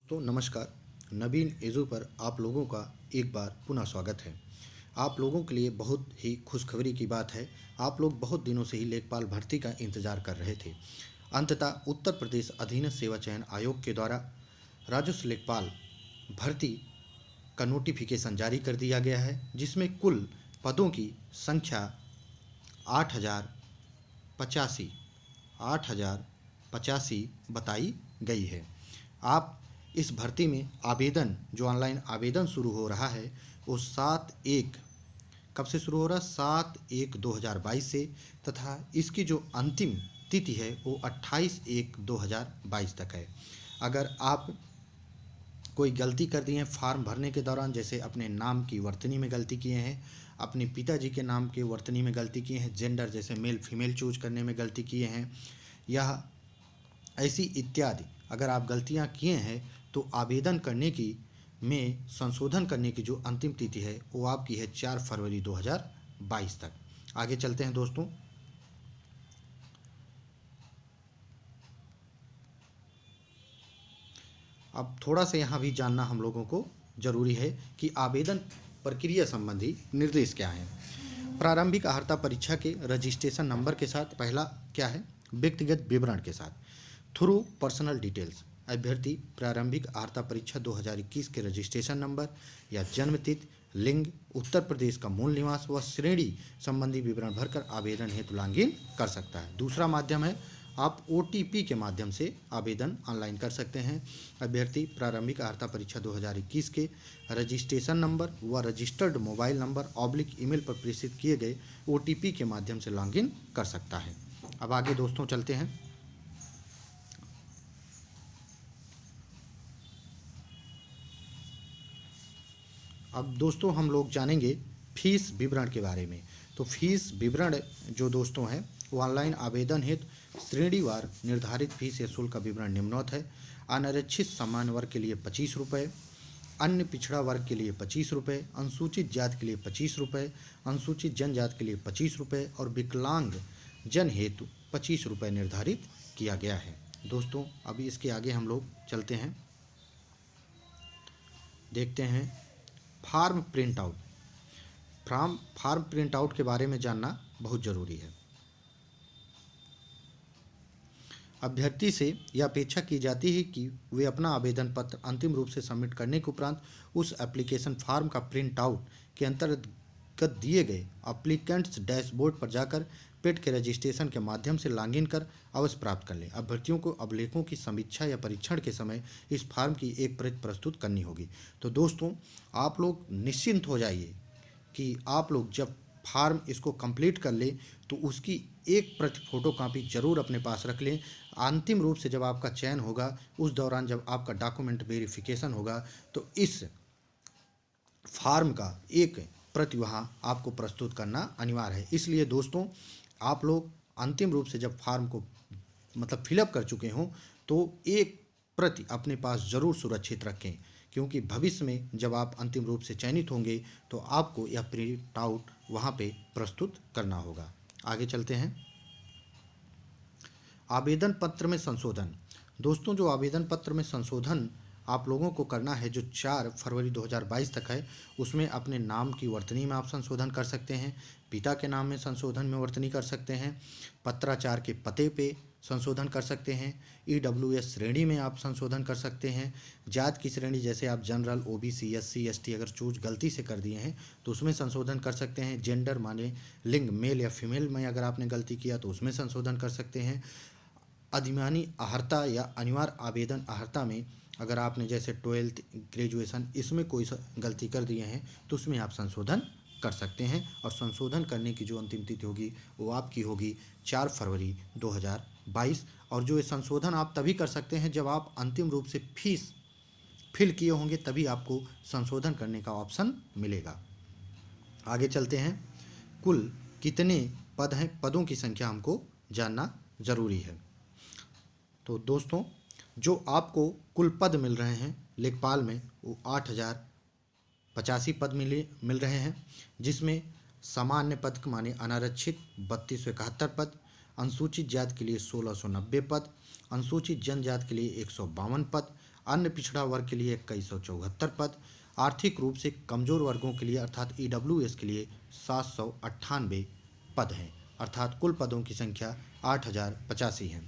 तो नमस्कार। नवीन एजू पर आप लोगों का एक बार पुनः स्वागत है। आप लोगों के लिए बहुत ही खुशखबरी की बात है। आप लोग बहुत दिनों से ही लेखपाल भर्ती का इंतजार कर रहे थे। अंततः उत्तर प्रदेश अधीनस्थ सेवा चयन आयोग के द्वारा राजस्व लेखपाल भर्ती का नोटिफिकेशन जारी कर दिया गया है, जिसमें कुल पदों की संख्या 8085 8085 बताई गई है। आप इस भर्ती में आवेदन, जो ऑनलाइन आवेदन शुरू हो रहा है, वो 7/1 कब से शुरू हो रहा है? 7/1/2022 से, तथा इसकी जो अंतिम तिथि है वो 28/1/2022 तक है। अगर आप कोई गलती कर दी है फॉर्म भरने के दौरान, जैसे अपने नाम की वर्तनी में गलती किए हैं, अपने पिताजी के नाम के वर्तनी में गलती किए हैं, जेंडर जैसे मेल फीमेल चूज करने में गलती किए हैं, या ऐसी इत्यादि अगर आप गलतियां किए हैं, तो आवेदन करने की में संशोधन करने की जो अंतिम तिथि है वो आपकी है 4 फरवरी 2022 तक। आगे चलते हैं दोस्तों। अब थोड़ा सा यहाँ भी जानना हम लोगों को जरूरी है कि आवेदन प्रक्रिया संबंधी निर्देश क्या हैं। प्रारंभिक अर्हता परीक्षा के रजिस्ट्रेशन नंबर के साथ पहला क्या है? व्यक्तिगत विवरण के साथ थ्रू पर्सनल डिटेल्स अभ्यर्थी प्रारंभिक अर्हता परीक्षा 2021 के रजिस्ट्रेशन नंबर या जन्म तिथि, लिंग, उत्तर प्रदेश का मूल निवास व श्रेणी संबंधी विवरण भरकर आवेदन हेतु लॉगिन कर सकता है। दूसरा माध्यम है, आप OTP के माध्यम से आवेदन ऑनलाइन कर सकते हैं। अभ्यर्थी प्रारंभिक अर्हता परीक्षा 2021 के रजिस्ट्रेशन नंबर व रजिस्टर्ड मोबाइल नंबर / ईमेल पर प्रेषित किए गए OTP के माध्यम से लॉगिन कर सकता है। अब आगे दोस्तों चलते हैं। अब दोस्तों हम लोग जानेंगे फीस विवरण के बारे में। तो फीस विवरण जो दोस्तों है वो ऑनलाइन आवेदन हेतु श्रेणीवार निर्धारित फीस या शुल्क का विवरण निम्नवत है। अनारक्षित सामान्य वर्ग के लिए 25 रुपये, अन्य पिछड़ा वर्ग के लिए 25 रुपये, अनुसूचित जाति के लिए 25 रुपये, अनुसूचित जनजाति के लिए 25 रुपये और विकलांग जन हेतु 25 रुपये निर्धारित किया गया है। दोस्तों अभी इसके आगे हम लोग चलते हैं, देखते हैं form print out. Form print out के बारे में जानना बहुत ज़रूरी है। अभ्यर्थी से यह अपेक्षा की जाती है कि वे अपना आवेदन पत्र अंतिम रूप से सबमिट करने के उपरांत उस एप्लीकेशन फॉर्म का प्रिंट आउट के अंतर्गत दिए गए अप्लीकेंट्स डैशबोर्ड पर जाकर पेड के रजिस्ट्रेशन के माध्यम से लॉगिन कर अवश्य प्राप्त कर लें। अभ्यर्थियों को अभिलेखों की समीक्षा या परीक्षण के समय इस फॉर्म की एक प्रति प्रस्तुत करनी होगी। तो दोस्तों आप लोग निश्चिंत हो जाइए कि आप लोग जब फॉर्म इसको कंप्लीट कर लें तो उसकी एक प्रति फोटो कापी जरूर अपने पास रख लें। अंतिम रूप से जब आपका चयन होगा उस दौरान जब आपका डॉक्यूमेंट वेरिफिकेशन होगा तो इस फॉर्म का एक प्रति वहाँ आपको प्रस्तुत करना अनिवार्य है। इसलिए दोस्तों आप लोग अंतिम रूप से जब फॉर्म को फिलअप कर चुके हों तो एक प्रति अपने पास ज़रूर सुरक्षित रखें, क्योंकि भविष्य में जब आप अंतिम रूप से चयनित होंगे तो आपको यह प्रिंट आउट वहाँ पे प्रस्तुत करना होगा। आगे चलते हैं। आवेदन पत्र में संशोधन। दोस्तों जो आवेदन पत्र में संशोधन आप लोगों को करना है, जो 4 फरवरी 2022 तक है, उसमें अपने नाम की वर्तनी में आप संशोधन कर सकते हैं, पिता के नाम में संशोधन में वर्तनी कर सकते हैं, पत्राचार के पते पे संशोधन कर सकते हैं, EWS श्रेणी में आप संशोधन कर सकते हैं, जात की श्रेणी जैसे आप जनरल, OBC, SC, ST अगर चूज गलती से कर दिए हैं तो उसमें संशोधन कर सकते हैं। जेंडर माने लिंग मेल या फीमेल में अगर आपने गलती किया तो उसमें संशोधन कर सकते हैं। अधिमानी अर्हता या अनिवार्य आवेदन अर्हता में अगर आपने जैसे 12th ग्रेजुएशन इसमें कोई गलती कर दिए हैं तो उसमें आप संशोधन कर सकते हैं। और संशोधन करने की जो अंतिम तिथि होगी वो आपकी होगी 4 फरवरी 2022। और जो ये संशोधन आप तभी कर सकते हैं जब आप अंतिम रूप से फीस फिल किए होंगे, तभी आपको संशोधन करने का ऑप्शन मिलेगा। आगे चलते हैं। कुल कितने पद हैं, पदों की संख्या हमको जानना ज़रूरी है। तो दोस्तों जो आपको कुल पद मिल रहे हैं लेखपाल में वो 8085 पद मिल रहे हैं, जिसमें सामान्य पद माने अनारक्षित 3271 पद, अनुसूचित जाति के लिए 1690 पद, अनुसूचित जनजाति के लिए 152 पद, अन्य पिछड़ा वर्ग के लिए 2174 पद, आर्थिक रूप से कमजोर वर्गों के लिए अर्थात EWS के लिए 798 पद हैं, अर्थात कुल पदों की संख्या 8085 है।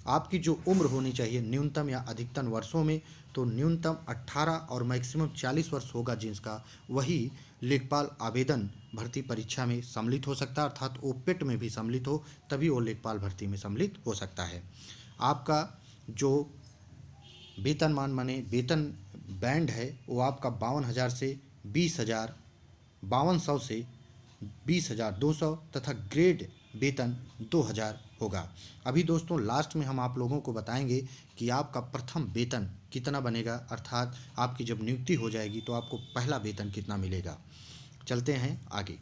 आपकी जो उम्र होनी चाहिए न्यूनतम या अधिकतम वर्षों में, तो न्यूनतम 18 और मैक्सिमम 40 वर्ष होगा जिसका, वही लेखपाल आवेदन भर्ती परीक्षा में सम्मिलित हो सकता है, अर्थात ओपेट में भी सम्मिलित हो तभी वो लेखपाल भर्ती में सम्मिलित हो सकता है। आपका जो वेतनमान माने वेतन बैंड है वो आपका 52,000 से 20,000, 5200 से 20,200 तथा ग्रेड वेतन 2,000 होगा। अभी दोस्तों लास्ट में हम आप लोगों को बताएंगे कि आपका प्रथम वेतन कितना बनेगा, अर्थात आपकी जब नियुक्ति हो जाएगी तो आपको पहला वेतन कितना मिलेगा। चलते हैं आगे।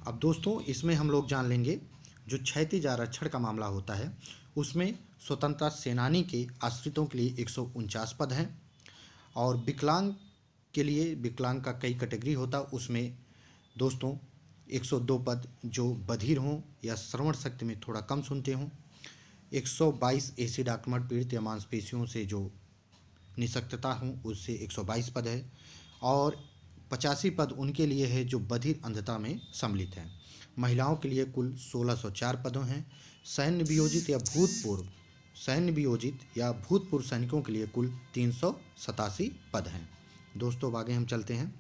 अब दोस्तों इसमें हम लोग जान लेंगे जो क्षैतिज आरक्षण का मामला होता है उसमें स्वतंत्रता सेनानी के आश्रितों के लिए 149 पद हैं, और विकलांग के लिए, विकलांग का कई कैटेगरी होता, उसमें दोस्तों 102 पद जो बधिर हों या श्रवण शक्ति में थोड़ा कम सुनते हों, 122 एसिड आक्रमण पीड़ित या मांसपेशियों से जो निशक्तता हों उससे 122 पद है, और 85 पद उनके लिए है जो बधिर अंधता में सम्मिलित हैं। महिलाओं के लिए कुल 1604 पदों हैं। सैन्य वियोजित या भूतपूर्व सैनिकों के लिए कुल 387 पद हैं। दोस्तों आगे हम चलते हैं।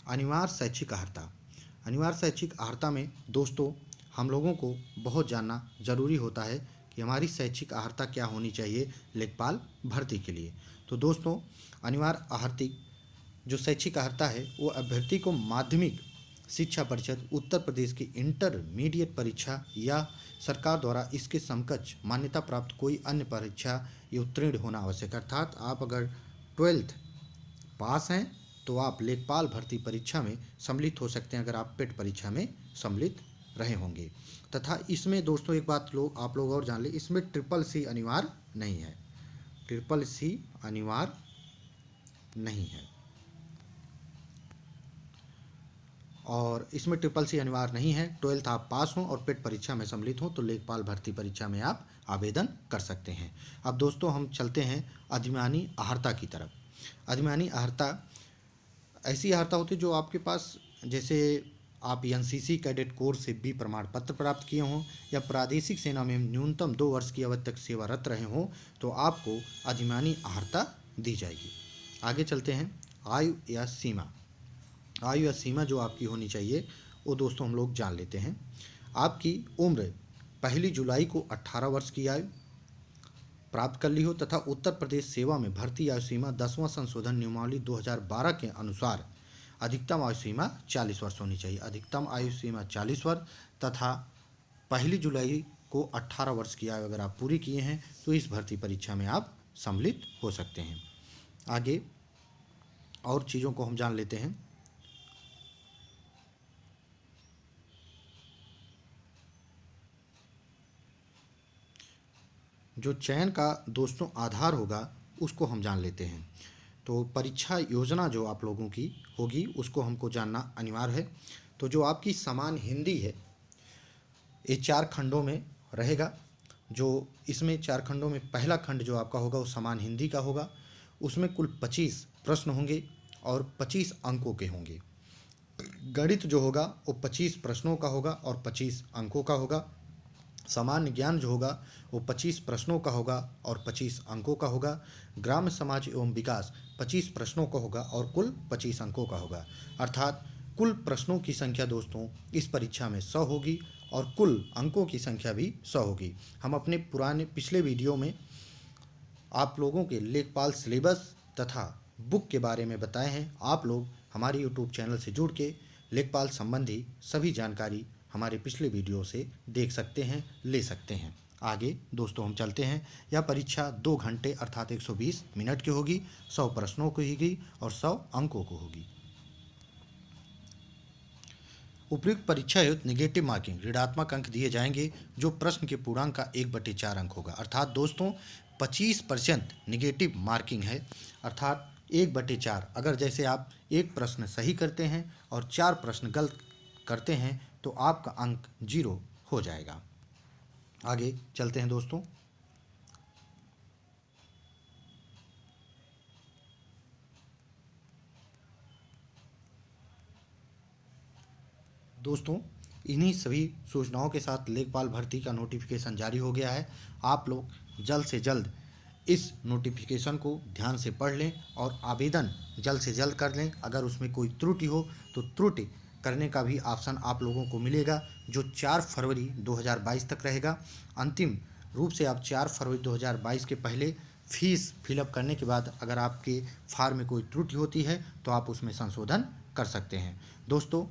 अनिवार्य शैक्षिक अर्हता। अनिवार्य शैक्षिक अर्हता में दोस्तों हम लोगों को बहुत जानना जरूरी होता है कि हमारी शैक्षिक अर्हता क्या होनी चाहिए लेखपाल भर्ती के लिए। तो दोस्तों अनिवार्य अर्हता जो शैक्षिक अर्हता है वो अभ्यर्थी को माध्यमिक शिक्षा परिषद उत्तर प्रदेश की इंटरमीडिएट परीक्षा या सरकार द्वारा इसके समकक्ष मान्यता प्राप्त कोई अन्य परीक्षा ये उत्तीर्ण होना आवश्यक। अर्थात आप अगर 12th पास हैं तो आप लेखपाल भर्ती परीक्षा में सम्मिलित हो सकते हैं अगर आप पेट परीक्षा में सम्मिलित रहे होंगे। तथा इसमें दोस्तों एक बात आप लोग और जान लें, इसमें CCC अनिवार्य नहीं है, CCC अनिवार्य नहीं है, और इसमें CCC अनिवार्य नहीं है। 12th आप पास हों और पेट परीक्षा में सम्मिलित हों तो लेखपाल भर्ती परीक्षा में आप आवेदन कर सकते हैं। अब दोस्तों हम चलते हैं अधिमानी अर्हता की तरफ। अधिमानी अर्हता ऐसी अर्हता होती है जो आपके पास, जैसे आप NCC कैडेट कोर्स से B प्रमाण पत्र प्राप्त किए हों या प्रादेशिक सेना में न्यूनतम 2 वर्ष की अवधि तक सेवारत रहे हों तो आपको अधिमानी अर्हता दी जाएगी। आगे चलते हैं। आयु या सीमा। आयु या सीमा जो आपकी होनी चाहिए वो दोस्तों हम लोग जान लेते हैं। आपकी उम्र 1 जुलाई को 18 वर्ष की आयु प्राप्त कर ली हो तथा उत्तर प्रदेश सेवा में भर्ती आयु सीमा 10वां संशोधन नियमावली 2012 के अनुसार अधिकतम आयु सीमा 40 वर्ष होनी चाहिए। अधिकतम आयु सीमा 40 वर्ष तथा 1 जुलाई को 18 वर्ष की आयु अगर आप पूरी किए हैं तो इस भर्ती परीक्षा में आप सम्मिलित हो सकते हैं। आगे और चीज़ों को हम जान लेते हैं। जो चयन का दोस्तों आधार होगा उसको हम जान लेते हैं। तो परीक्षा योजना जो आप लोगों की होगी उसको हमको जानना अनिवार्य है। तो जो आपकी समान हिंदी है ये 4 खंडों में रहेगा। जो इसमें 4 खंडों में पहला खंड जो आपका होगा वो समान हिंदी का होगा। उसमें कुल 25 प्रश्न होंगे और 25 अंकों के होंगे। गणित जो होगा वो 25 प्रश्नों का होगा और 25 अंकों का होगा। सामान्य ज्ञान जो होगा वो 25 प्रश्नों का होगा और 25 अंकों का होगा। ग्राम्य समाज एवं विकास 25 प्रश्नों का होगा और कुल 25 अंकों का होगा। अर्थात कुल प्रश्नों की संख्या दोस्तों इस परीक्षा में 100 होगी और कुल अंकों की संख्या भी 100 होगी। हम अपने पिछले वीडियो में आप लोगों के लेखपाल सिलेबस तथा बुक के बारे में बताए हैं। आप लोग हमारे YouTube चैनल से जुड़ के लेखपाल संबंधी सभी जानकारी हमारे पिछले वीडियो से देख सकते हैं, ले सकते हैं। आगे दोस्तों हम चलते हैं। यह परीक्षा 2 घंटे अर्थात 120 मिनट की होगी, 100 प्रश्नों की होगी और 100 अंकों को होगी। उपयुक्त परीक्षा हेतु निगेटिव मार्किंग ऋणात्मक अंक दिए जाएंगे जो प्रश्न के पूर्णांक का 1/4 अंक होगा। अर्थात दोस्तों 25% निगेटिव मार्किंग है, अर्थात 1/4। अगर जैसे आप एक प्रश्न सही करते हैं और 4 प्रश्न गलत करते हैं तो आपका अंक 0 हो जाएगा। आगे चलते हैं दोस्तों। दोस्तों, इन्हीं सभी सूचनाओं के साथ लेखपाल भर्ती का नोटिफिकेशन जारी हो गया है। आप लोग जल्द से जल्द इस नोटिफिकेशन को ध्यान से पढ़ लें और आवेदन जल्द से जल्द कर लें। अगर उसमें कोई त्रुटि हो तो त्रुटि करने का भी ऑप्शन आप लोगों को मिलेगा, जो 4 फरवरी 2022 तक रहेगा। अंतिम रूप से आप 4 फरवरी 2022 के पहले फीस फिलअप करने के बाद अगर आपके फार्म में कोई त्रुटि होती है तो आप उसमें संशोधन कर सकते हैं। दोस्तों,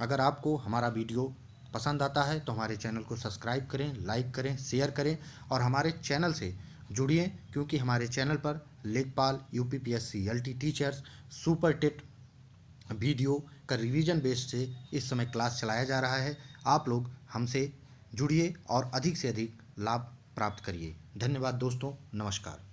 अगर आपको हमारा वीडियो पसंद आता है तो हमारे चैनल को सब्सक्राइब करें, लाइक करें, शेयर करें और हमारे चैनल से जुड़िए, क्योंकि हमारे चैनल पर लेखपाल, UPPSC, LT teachers, super TET video का रिवीजन बेस्ड से इस समय क्लास चलाया जा रहा है। आप लोग हमसे जुड़िए और अधिक से अधिक लाभ प्राप्त करिए। धन्यवाद दोस्तों, नमस्कार।